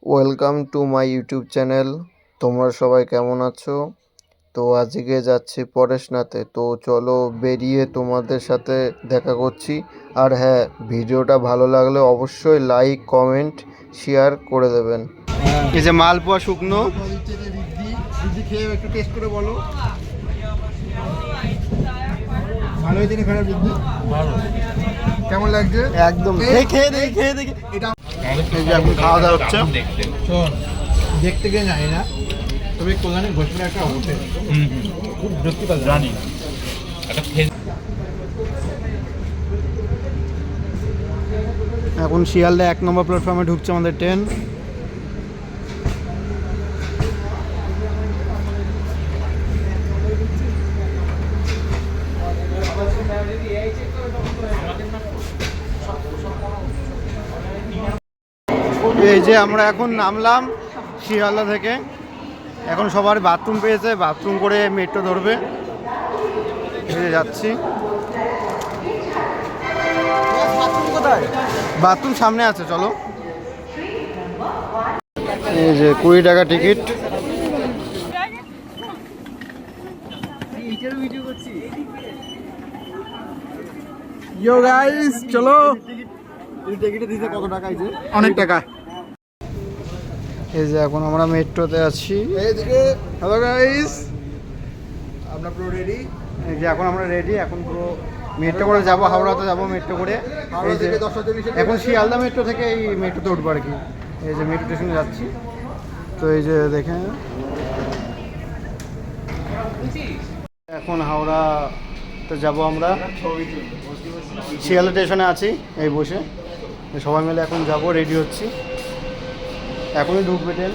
Welcome to my YouTube channel. তোমরা সবাই কেমন আছো? তো আজকে যাচ্ছি পরেশনাথে, তো চলো বেরিয়ে তোমাদের সাথে দেখা করছি। আর হ্যাঁ, ভিডিওটা ভালো লাগলে অবশ্যই লাইক কমেন্ট শেয়ার করে দেবেন। এই যে মালপোয়া শুকনো খেয়ে একটু টেস্ট করে বলো, ভালো হয়েছে না খারাপ? বৃদ্ধি কেমন লাগছে? একদম খেয়ে দেখি এটা এই যে এখন খাওয়া দাওয়া হচ্ছে। শোন, দেখতে গিয়ে জানি না, তবে কল্যাণী ভোজপুরে একটা হোটেল খুব বিরক্তিকর জানি এখন শিয়ালদা 1 নম্বর প্ল্যাটফর্মে ঢুকছে আমাদের ট্রেন। এই যে আমরা এখন নামলাম শিয়ালদা থেকে। এখন সবার বাথরুম পেয়েছে, বাথরুম করে মেট্রো ধরবে। এই যে যাচ্ছি। কোথায়? বাথরুম সামনে আছে, চলো। এই যে 20 টাকা টিকিট। ইয়ো গাইস, চলো। টিকিটে দিতে কত টাকা? অনেক টাকা। এই যে এখন আমরা মেট্রোতে আছি। এইদিকে হ্যালো গাইস, আমরা পুরো রেডি। এই যে এখন আমরা রেডি, এখন পুরো মেট্রো করে যাবো, হাওড়াতে যাবো মেট্রো করে। এই যে এখন শিয়ালদা মেট্রো থেকে এই মেট্রোতে উঠবো আর কি। এই যে মেট্রো স্টেশনে যাচ্ছি। তো এই যে দেখেন এখন হাওড়াতে যাব আমরা। শিয়ালদা স্টেশনে আছি এই বসে, সবাই মিলে এখন যাব, রেডি হচ্ছি। এখনই ঢুকবে ট্রেন।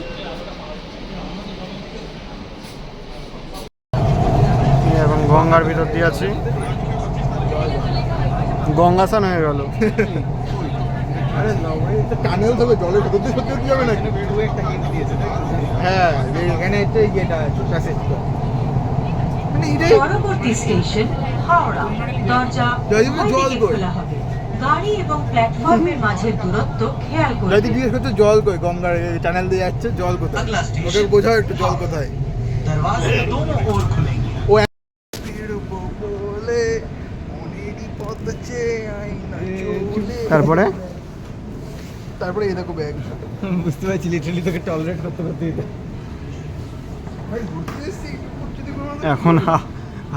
এখন গঙ্গার ভিতর দিয়ে আছি, গঙ্গা স্নান হয়ে গেল। আরে না ভাই, এটা টানেল হবে, জলে ঢুকতে সত্যি যাবে না। হ্যাঁ, এখানে একটা ইয়েটা আছে, প্যাসেজটা। মানে এটাই পরবর্তী স্টেশন হাওড়া। দরজা জল কই? খোলা হবে। গাড়ি এবং প্ল্যাটফর্মের মাঝের দূরত্ব খেয়াল করুন। যদি জিজ্ঞেস করছো জল কই, গঙ্গার টানেল দিয়ে যাচ্ছে, জল কোথায়? ওকে বোঝাও একটু জল কোথায়। দরওয়াজে दोनों ओर खुलेंगे। তারপরে তারপরে এই দেখো ব্যাগ। বুঝতে পারছি, লিটারালি তোকে টলারেট করতে ভাই ঘুরতে এসেছি, একটু ঘুরতে দিবো না? এখন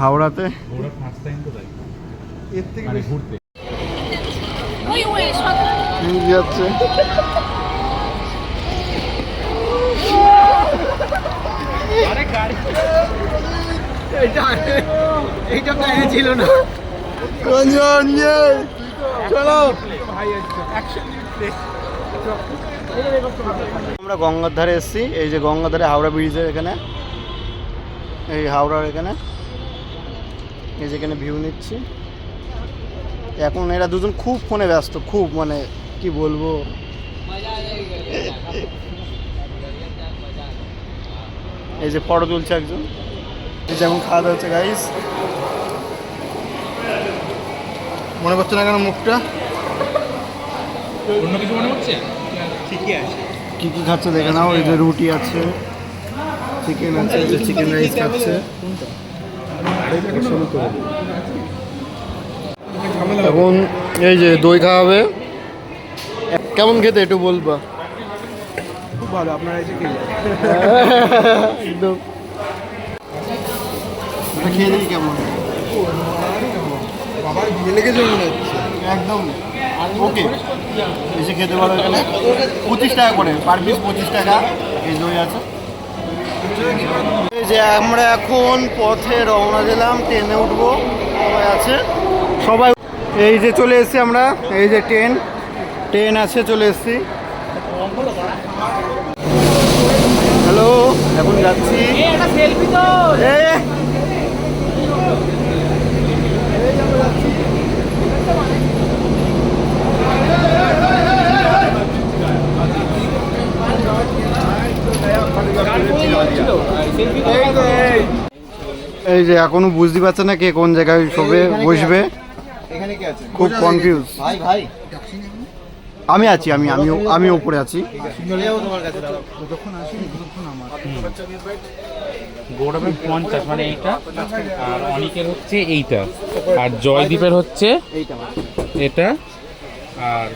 হাওড়াতে ওরা ফার্স্ট টাইম তো তাই এর থেকে মানে বেশি ঘুরতে যাচ্ছে। এইটা প্ল্যানে ছিল না। চলো আমরা গঙ্গার ধারে এসেছি। এই যে গঙ্গার ধারে হাওড়া ব্রিজের এখানে, এই হাওড়ার এখানে, এই যেখানে ভিউ নিচ্ছি। এখন এরা দুজন খুব ফোনে ব্যস্ত, খুব মানে কি বলবো। এই যে ফটো তুলছে একজন। এই যে এখন খাওয়া দাওয়া হচ্ছে গাইস। মনে করছে না কেন মুখটা? অন্য কিছু মনে হচ্ছে? ঠিকই আছে। কি কি খাচ্ছে দেখে নাও। এই যে রুটি আছে, চিকেন আছে, এই যে চিকেন রাইস খাচ্ছে। এখন এই যে দই খাওয়াবে। কেমন খেতে একটু বলবা? খুব ভালো, আপনারা এসে খেয়ে যান। একদম খেয়ে দিই কেমন? বাবার বিয়ে লেগেছে মনে হচ্ছে। একদম ওকে, এসে খেতে পারো। এখানে 25 টাকা করে পার পিস, 25 টাকা। এই দই আছে। এই যে আমরা এখন পথে রওনা দিলাম, ট্রেনে উঠবো, সবাই আছে, সবাই। এই যে চলে এসেছি আমরা, এই যে ট্রেন আছে, চলে এসেছি। হ্যালো, এখন যাচ্ছি। এই যে এখনো বুঝতে পারছে না কে কোন জায়গায় সবে বসবে, এখানে কি আছে? খুব কনফিউজ। ভাই ভাই আমি আছি, আমি উপরে আছি। গৌরবের 50 মানে এইটা, আর অনিকের হচ্ছে এইটা, আর জয়দীপের হচ্ছে এটা, আর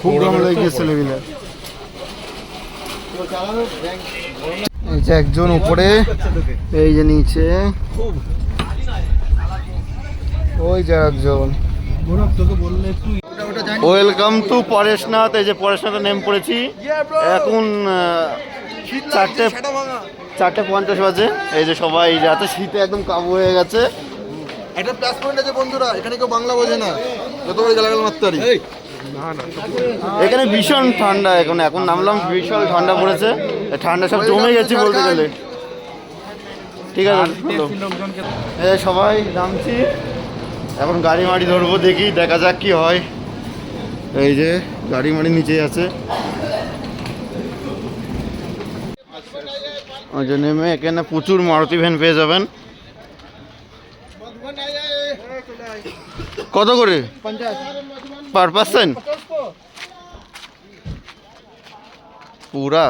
খুব গরম লেগে গেছে লেভেলে। এই যে একজন উপরে, এই যে নিচে, ওই যে একজন। Welcome to Pareshnath. এই যে পরেশনাথে নেমে পড়েছি। এখন 4:50 বাজে। এই যে সবাই রাতে শীতে একদম কাবু হয়ে গেছে। একটা প্লাস পয়েন্ট আছে বন্ধুরা, এখানে কেউ বাংলা বোঝে না, যতবার গালাগাল মারতে পারি। এখানে ভীষণ ঠান্ডা। এখন নামলাম, ভীষণ ঠান্ডা পড়েছে। ঠান্ডা সব জমে গেছে বলতে গেলে। ঠিক আছে, এই সবাই নামছি, এখন গাড়ি মাড়ি ধরবো, দেখি দেখা যাক কি হয়। এই যে গাড়ি মাড়ি নিচে আছে। ওই যে নেমে এখানে প্রচুর মারুতি ভ্যান পেয়ে যাবেন। কত করে পার পার্সন? পুরা।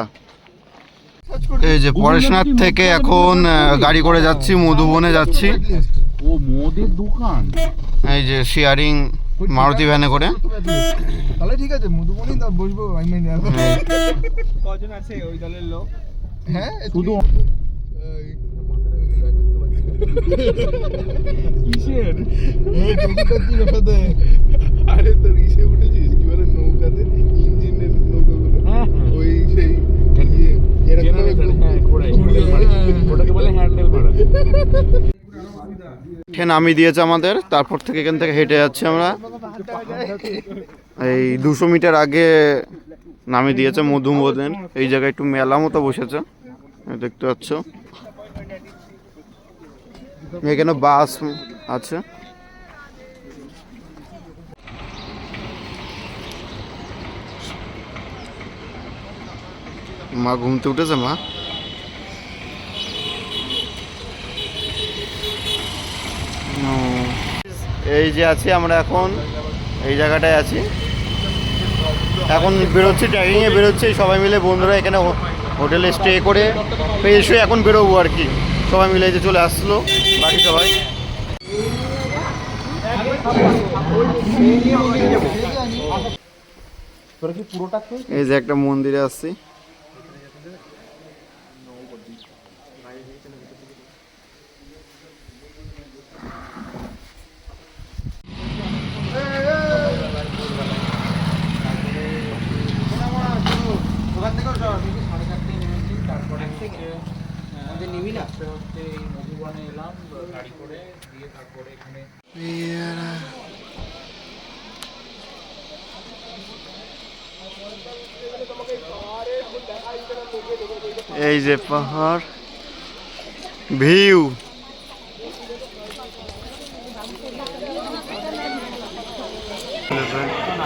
এই যে পরেশনাথ থেকে এখন গাড়ি করে যাচ্ছি, মধুবনে যাচ্ছি। ও মোদের দোকান, এই যে শেয়ারিং মারুতি ভ্যানে করে। তাহলে ঠিক আছে, মধুবনী তো বসবো। কজন আছে ওই দলের লোক? হ্যাঁ শুধু কিসের? আরে তোর ইসে উঠেছিস কি বলে নৌকাতে, ইঞ্জিনের নৌকাগুলো, ওই সেই ওটাকে বলে হ্যান্ডেল মারা। ট্রেন নামিয়ে দিয়েছে আমাদের, তারপর থেকে এখান থেকে হেঁটে যাচ্ছি আমরা। এই 200 মিটার আগে নামিয়ে দিয়েছে মধুবনের। এই জায়গায় একটু মেলা মতো বসেছে, দেখতে পাচ্ছ। এখানে বাস আছে। মা ঘুমতে উঠেছে? মা এই যে আছি আমরা, এখন এই জায়গাটায় আছি। এখন বেরোচ্ছি, ট্রেকিংয়ে বেরোচ্ছি সবাই মিলে বন্ধুরা। এখানে হোটেলে স্টে করে ফ্রেশ হয়ে এখন বেরোবো আর কি। সবাই মিলে যে চলে আসলো বাকি সবাই। এই যে একটা মন্দিরে আসছি। মধুবনে এলাম গাড়ি করে, দিয়ে তারপরে এখানে এই যে পাহাড় ভিউ।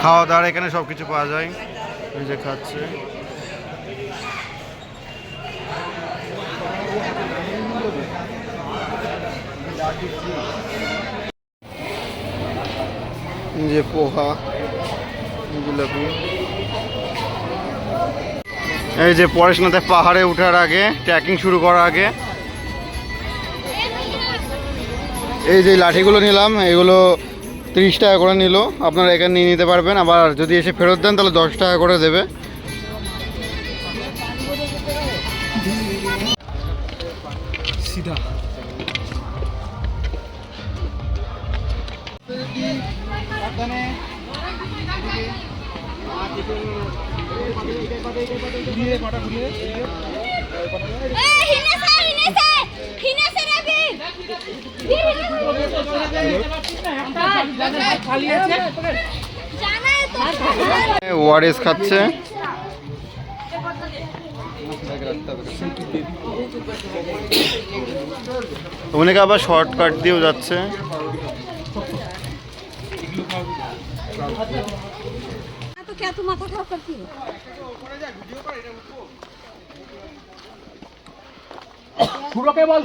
খাওয়া দাওয়া এখানে সবকিছু পাওয়া যায়। এই যে খাচ্ছে। এই যে পোহা, জিলাপি। এই যে পরেশনাথে পাহাড়ে ওঠার আগে, ট্রেকিং শুরু করার আগে এই যে লাঠিগুলো নিলাম, এগুলো 30 টাকা করে নিল। আপনারা এখানে নিয়ে নিতে পারবেন। আবার যদি এসে ফেরত দেন তাহলে 10 টাকা করে দেবে। সিধা ওআরএস খাচ্ছে। অনেকে আবার শর্টকাট দিয়েও যাচ্ছে। तो क्या तू माथा खराब करती है? সুরকে বল,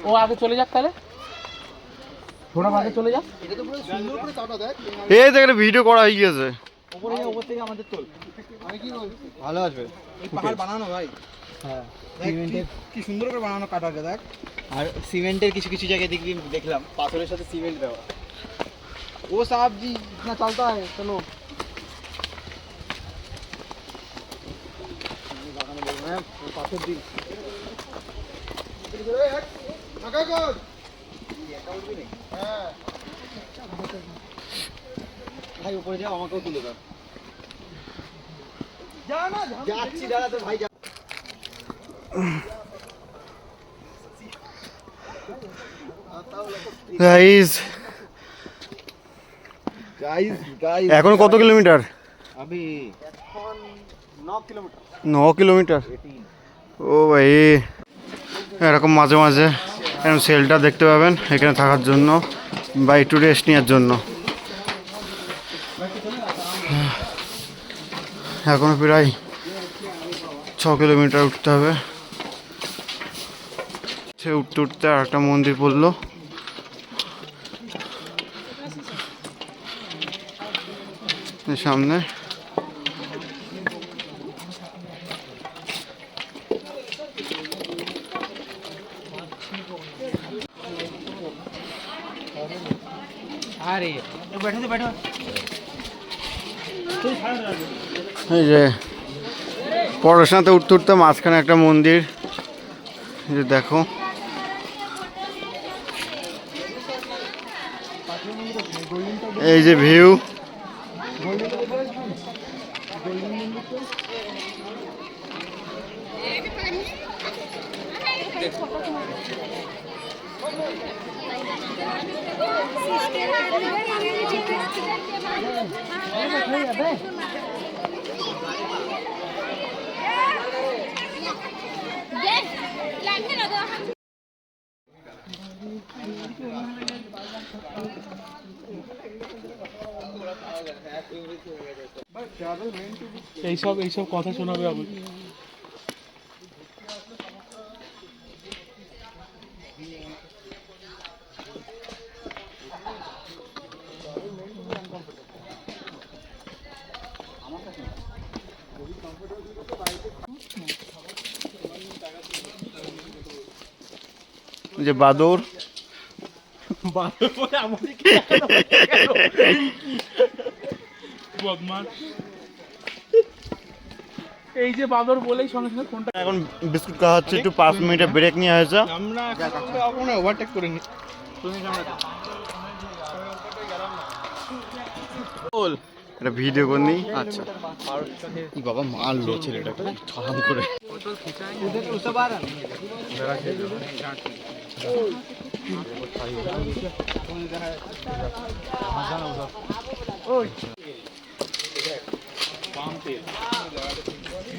ও আগে চলে যাক তাহলে। थोड़ा बाहर चले जा। এই দেখে ভিডিও করা হয়ে গেছে। ওপর থেকে আমাদের তোল। আমি কি বলছি? ভালো আসবে। এই পাহাড় বানানো ভাই। হ্যাঁ। সিমেন্টের কি সুন্দর করে বানানো কাটাকে দেখ। আর সিমেন্টের কিছু কিছু জায়গায় দেখলাম পাথরের সাথে সিমেন্ট দেওয়া। ও সাহেব জি इतना चलता है चलो। পাথর দিন। ভাই উপরে যাও আমাকেও তুলে দাও। যাচ্ছি দাদা তো ভাই। গাইস गाइस এখন কত কিলোমিটার? अभी 9 किलोमीटर 9 কিলোমিটার। ও ভাই, এরকম মাঝে মাঝে এরকম সেলটা দেখতে পাবেন এখানে থাকার জন্য বা একটু রেস্ট নেওয়ার জন্য। এখন প্রায় 6 কিলোমিটার উঠতে হবে। সে উঠতে উঠতে আর একটা মন্দির পড়লো। সামনে अरे बैठो तो बैठो। এই যে পড়াশোনাতে উঠতে উঠতে মাঝখানে একটা মন্দির, এই যে দেখো। এই যে ভিউ, এইসব কথা শোনাবে আমি। যে বাদর বদমাস, এই যে বাদর বলেই সঙ্গে সঙ্গে ফোনটা। এখন বিস্কুট খাওয়া হচ্ছে, একটু 5 মিনিটের ব্রেক নিয়ে হয়েছে। আমরা কখনো ওভারটেক করিনি। এটা ভিডিও করনি। আচ্ছা কি বাবা মারলো ছেলেটাকে ঠাম করে।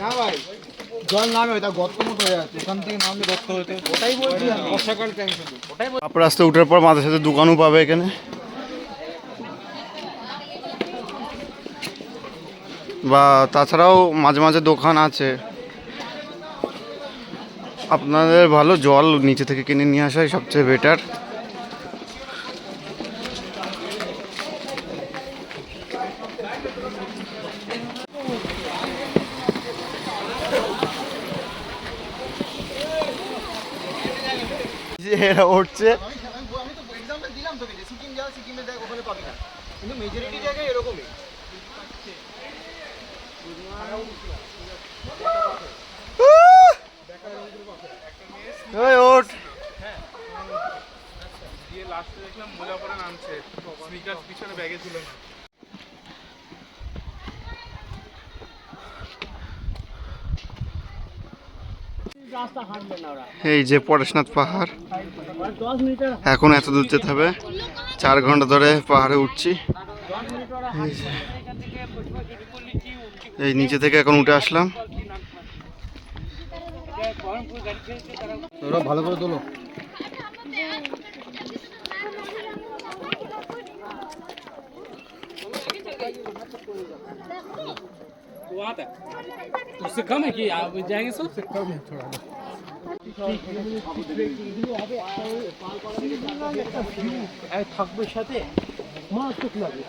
না ভাই জল নামে ওইটা গর্ত মতো হয়ে আছে, ওখান থেকে নামলে গর্ত হতে। ওটাই বলছিলাম বর্ষাকাল টাইম শুধু। আপ রাস্তায় উঠার পর মাঝে সাথে দোকানও পাবে এখানে, বা তাছাড়াও মাঝে মাঝে দোকান আছে। আপনাদের ভালো জল নিচে থেকে কিনে নিয়ে আসাই সবচেয়ে বেটার। এরা উঠছে, আমি তো এক্সাম্পল দিলাম তোকে যে সিকিম যাও, সিকিমে দেখ ওখানে পাবি না, কিন্তু মেজরিটি জায়গায় এরকমই। ওই ওঠ। দিয়ে লাস্টে দেখলাম মোজা পরে নামছে, স্নিকার পিছনে ব্যাগে ছিল না। এই যে পরেশনাথ পাহাড়, এখন এত দূর যেতে হবে, 4 ঘন্টা ধরে পাহাড়ে উঠছি। এই নিচে থেকে এখন উঠে আসলাম। তোরা ভালো করে তোলো। उससे कम है कि आप जाएंगे सर? कम है थोड़ा। থাকবে সাথে মারাত্মক লাগে।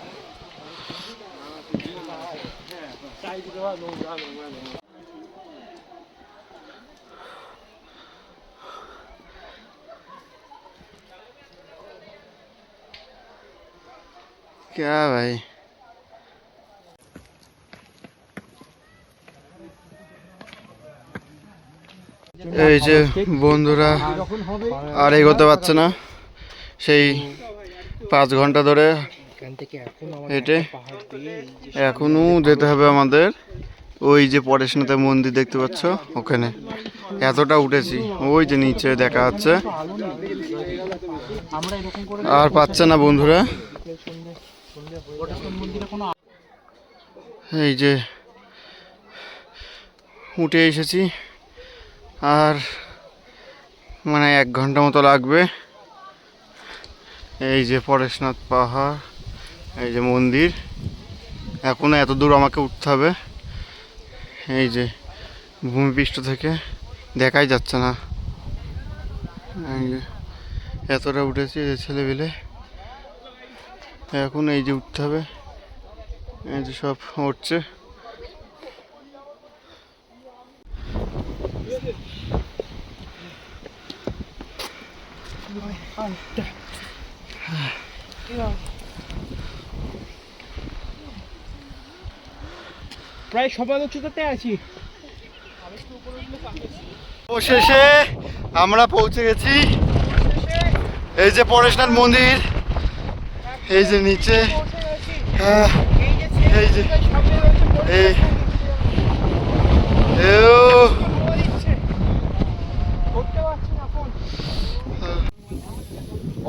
क्या भाई এই যে বন্ধুরা আর এগোতে পারছে না, সেই 5 ঘন্টা ধরে হেঁটে এখনো যেতে হবে আমাদের। ওই যে পরেশনাথের মন্দির দেখতে পাচ্ছ ওখানে, এতটা উঠেছি, ওই যে নিচে দেখা যাচ্ছে। আর পাচ্ছে না বন্ধুরা, এই যে উঠে এসেছি, আর মানে 1 ঘন্টা মতো লাগবে। এই যে পরেশনাথ পাহাড়, এই যে মন্দির, এখনো এত দূর আমাকে উঠতে হবে। এই যে ভূমিপৃষ্ঠ থেকে দেখাই যাচ্ছে না, এই যে এতটা উঠেছি যে ছেলেবেলে, এখন এই যে উঠতে হবে, এই যে সব উঠছে। প্রায় সবাই উচ্চতাতে আছি। অবশেষে আমরা পৌঁছে গেছি, এই যে পরেশনাথ মন্দির, এই যে নিচে, হ্যাঁ এই যে এই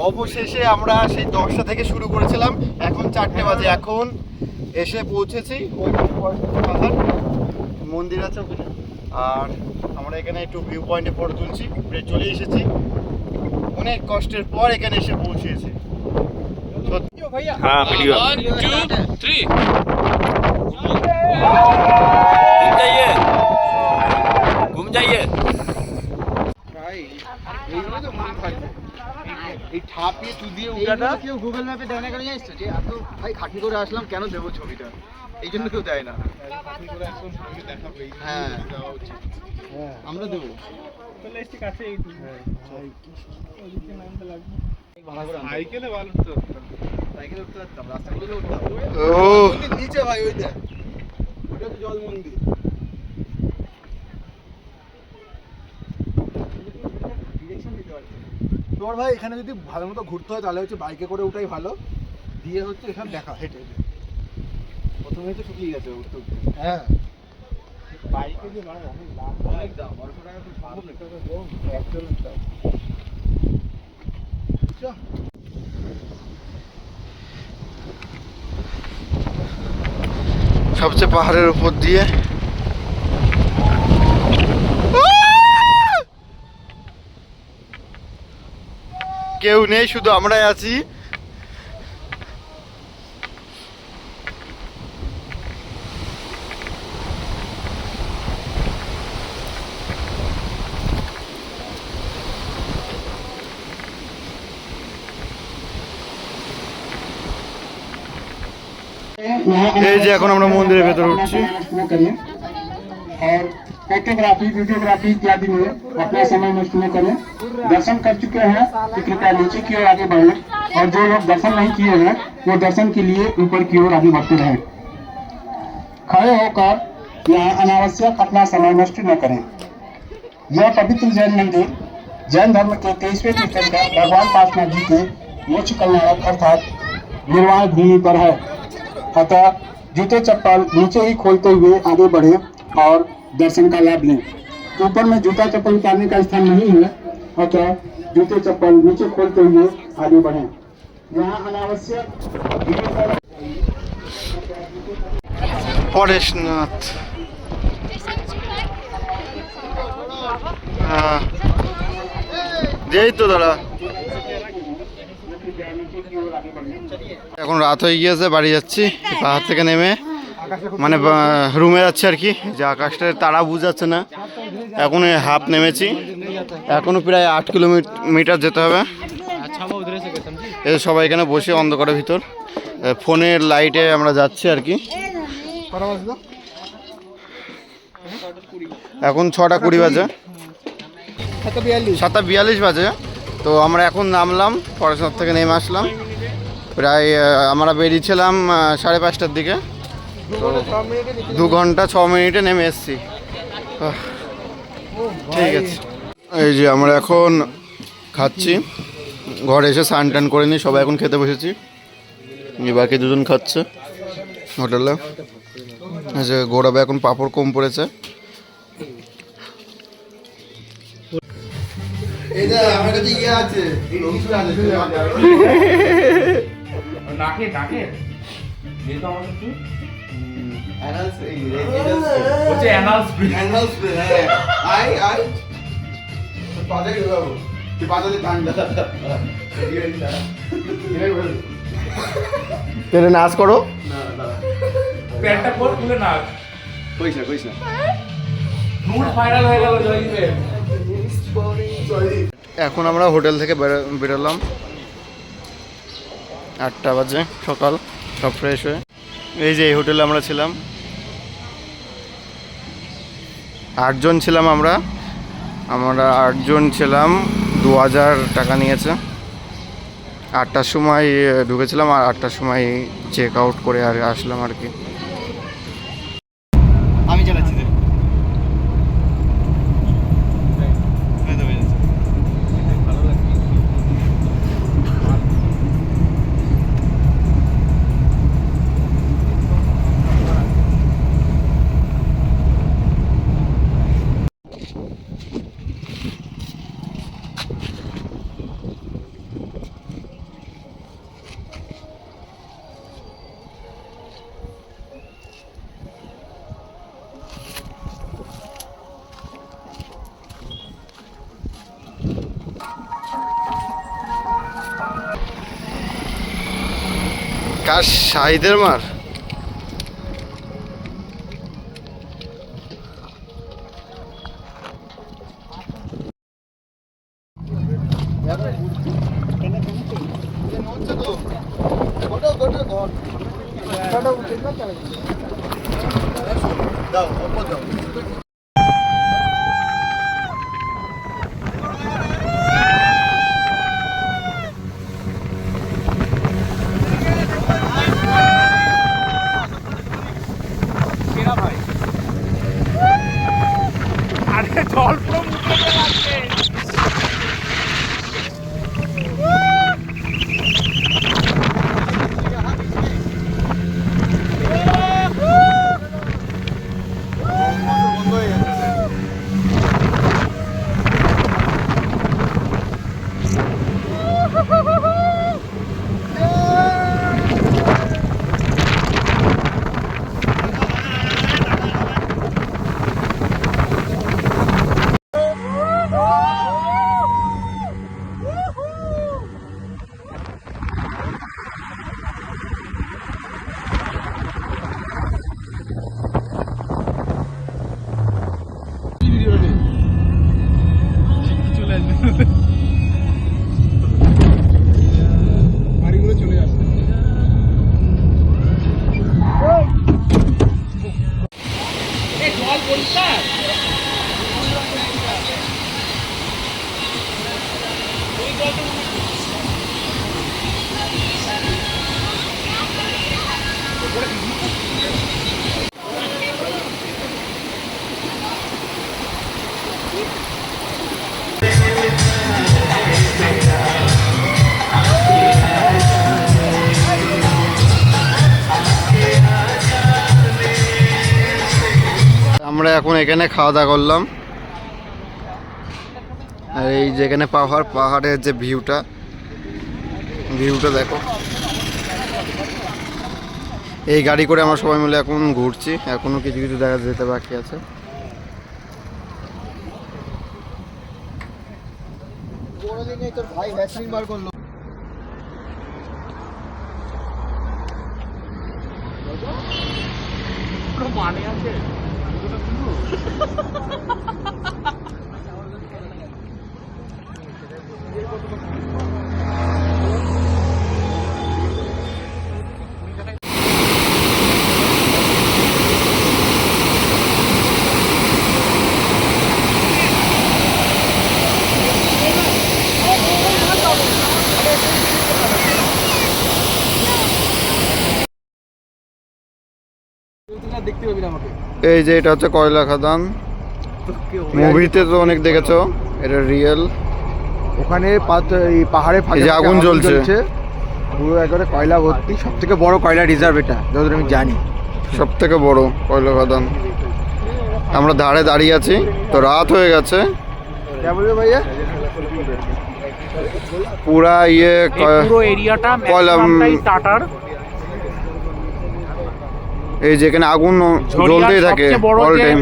অবশেষে আমরা সেই 10টা থেকে শুরু করেছিলাম, এখন 4টে বাজে, এখন এসে পৌঁছেছি। ওই পাহাড় মন্দির আছে ওখানে, আর আমরা এখানে একটু ভিউ পয়েন্টে ফটো তুলছি, চলে এসেছি। অনেক কষ্টের পর এখানে এসে পৌঁছেছি। হ্যাঁ ভিডিও 1 2 3 घूम जाइए ভাই এইগুলো তো মন থাকবে, এই ঠাপিয়ে চুদিয়ে উঠাটা। কেউ গুগল ম্যাপে দেয় না কেন জানিস তো, যে এত ভাই খাটনি করে আসলাম কেন দেবো ছবিটা, এই জন্য কেউ দেয় না। হ্যাঁ আমরা দেবো। সাইকেলে ভালো তো সাইকেলে উঠতে পারতাম, রাস্তাগুলো উঠতাম। ও নিচে ভাই ওইটা, ওটা তো জল মন্দির। তোর ভাই এখানে যদি ভালো মতো ঘুরতে হয় তাহলে হচ্ছে বাইকে করে ওঠাই ভালো, দিয়ে হচ্ছে এখানে দেখা হেঁটে হেঁটে প্রথমেই তো শুকিয়ে গেছে উঠতে উঠতে। হ্যাঁ বাইকে যে অনেক দাম 1200 টাকা তো পাবো একজনের দাম। সবচেয়ে পাহাড়ের উপর দিয়ে কেউ নেই, শুধু আমরাই আছি। এই যে এখন আমরা মন্দিরের ভেতরে উঠছি। और फोटोग्राफी वीडियोग्राफी इत्यादि में अपना समय नष्ट न करें। दर्शन कर चुके हैं तो कृपया नीचे की ओर आगे बढ़ें, और जो लोग दर्शन नहीं किए हैं वो दर्शन के लिए ऊपर की ओर आगे बढ़ते रहें। खड़े होकर यहाँ अनावश्यक अपना समय नष्ट न करें। यह पवित्र जैन मंदिर जैन धर्म के 23वें तीर्थंकर भगवान पार्श्वनाथ जी के मोक्ष कल्याणक अर्थात निर्वाण भूमि पर है। अतः जूते चप्पल नीचे ही खोलते हुए आगे बढ़े और दर्शन का लाभ लें। ऊपर में जूता चप्पल उतारने का स्थान नहीं है, अतः जूते चप्पल नीचे खोलते हुए आगे बढ़ें। यहाँ अनावश्यक পরেশনাথ, হ্যাঁ যেই তো দাদা। এখন রাত হয়ে গিয়েছে, বাড়ি যাচ্ছি পাহাড় থেকে নেমে, মানে রুমে যাচ্ছি আর কি। যে আকাশটা তারা বুঝাচ্ছে না, এখন হাফ নেমেছি, এখনো প্রায় 8 কিলোমিটার যেতে হবে। এই সবাই এখানে বসে অন্ধকারের ভিতর ফোনের লাইটে আমরা যাচ্ছি আর কি। এখন 6টা 20 বাজে, 7টা 42 বাজে। তো আমরা এখন নামলাম, পড়াশোনার থেকে নেমে আসলাম। প্রায় আমরা বেরিয়েছিলাম 5:30টার দিকে, তো 2 ঘন্টা 6 মিনিটে নেমে এসেছি। ঠিক আছে, এই যে আমরা এখন খাচ্ছি, ঘরে এসে স্নান টান করে নিই, সবাই এখন খেতে বসেছি। বাকি দুজন খাচ্ছে হোটেলে। এই যে গৌরবে এখন পাঁপড় কম পড়েছে। নাকে নাকে তেলে নাচ করো, প্যান্টটা পর খুলে নাচ। কইস না নুট ভাইরাল হয়ে গেল জয়দীপের। এখন আমরা হোটেল থেকে বেরোলাম 8টা বাজে সকাল, সব ফ্রেশ হয়ে। এই যে এই হোটেলে আমরা ছিলাম, 8 জন ছিলাম আমরা 8 জন ছিলাম। 2000 টাকা নিয়েছে। 8টার সময় ঢুকেছিলাম আর 8টার সময় চেক আউট করে আর আসলাম আর কি। আমি চালাচ্ছি। কার শাহিদের মার জল পুরো মুখে লাগছে। বাড়িগুলো চলে যাচ্ছে। জল পরিষ্কার। আমরা এখন এখানে খাওয়া দাওয়া করলাম। আর এই যেখানে পাহাড়ের যে ভিউটা দেখো। এই গাড়ি করে আমরা সবাই মিলে এখন ঘুরছি, এখনো কিছু কিছু জায়গা যেতে বাকি আছে। তোর ভাই ভ্যাসলিন বার করলো। মানে আছে দেখতে পাবি না আমাকে। এই যে এটা হচ্ছে কয়লা খাদান, মুভিতে তো অনেক দেখেছো, এটা রিয়েল। ওখানে এই পাহাড়ে এই যে আগুন জ্বলছে। পুরো একবারে কয়লা ভর্তি, সব থেকে বড় কয়লা রিজার্ভ এটা যতদূর আমি জানি। সব থেকে বড় কয়লা খাদান। আমরা ধারে দাঁড়িয়ে আছি, তো রাত হয়ে গেছে। বলবে ভাইয়া পুরা ইয়ে পুরো এরিয়াটা কয়লা টাটার। এই যেখানে আগুন জ্বলতেই থাকে অল টাইম।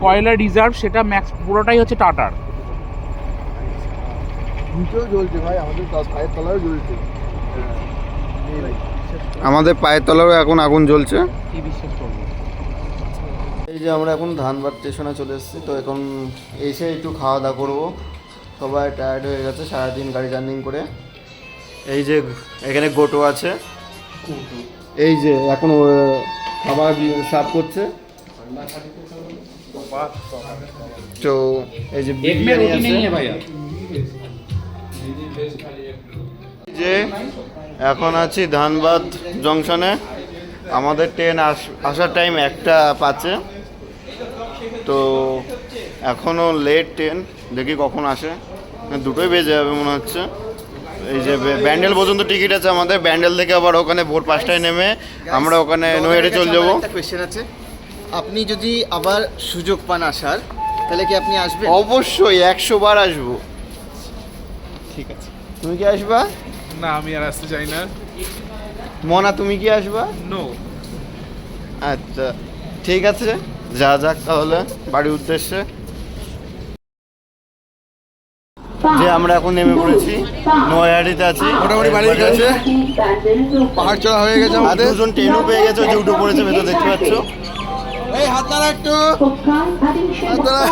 কয়লা রিজার্ভ সেটা ম্যাক্স পুরোটাই হচ্ছে টাটার। নিচেও জ্বলছে ভাই, আমাদের পায়ের তলায়ও জ্বলছে। আমাদের পায়ের তলারও এখন আগুন জ্বলছে। কি বিশ্বাস করবো। এই যে আমরা এখন ধানবাদ স্টেশনে চলে এসেছি, তো এখন এসে একটু খাওয়া দাওয়া করবো। সবাই টায়ার্ড হয়ে গেছে সারাদিন গাড়ি জার্নিং করে। এই যে এখানে গোটো আছে, এই যে এখন খাবার সার্ভ করছে। তো এই যে বিরিয়ানি আছে, যে এখন আছি ধানবাদ জংশনে। আমাদের ট্রেন আসার টাইম 1:05, তো এখনও লেট ট্রেন, দেখি কখন আসে। 2টোই বেজে যাবে মনে হচ্ছে। এই যে ব্যান্ডেল পর্যন্ত টিকিট আছে আমাদের, ব্যান্ডেল থেকে আবার ওখানে ভোর 5টায় নেমে আমরা ওখানে নৈহাটে চলে যাবো। একটা কোয়েশ্চেন আছে, আপনি যদি আবার সুযোগ পান আসার, তাহলে কি আপনি আসবেন? অবশ্যই 100 বার আসবো। ঠিক আছে। তুমি কি আসবা? না আমি আর আসতে চাই না। মনা তুমি কি আসবা? নো। আচ্ছা ঠিক আছে, যা যাক তাহলে বাড়ির উদ্দেশ্যে। যে আমরা এখন নেমে পড়েছি, নৈহাটিতে আছি, মোটামুটি বাড়ির কাছে, পাহাড় চড়া হয়ে গেছে আর আমাদের। 2জন ট্রেনও পেয়ে গেছে, যে উঠে পড়েছে ভেতর, দেখতে পাচ্ছ। এই হাত নাড়া একটু, হাত নাড়া।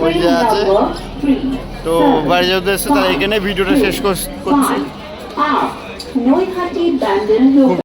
ওই যে আছে। তো বাড়ি যেতে এসছে, তারা এখানে ভিডিওটা শেষ করছি। নৈহাটি ব্যান্ডেল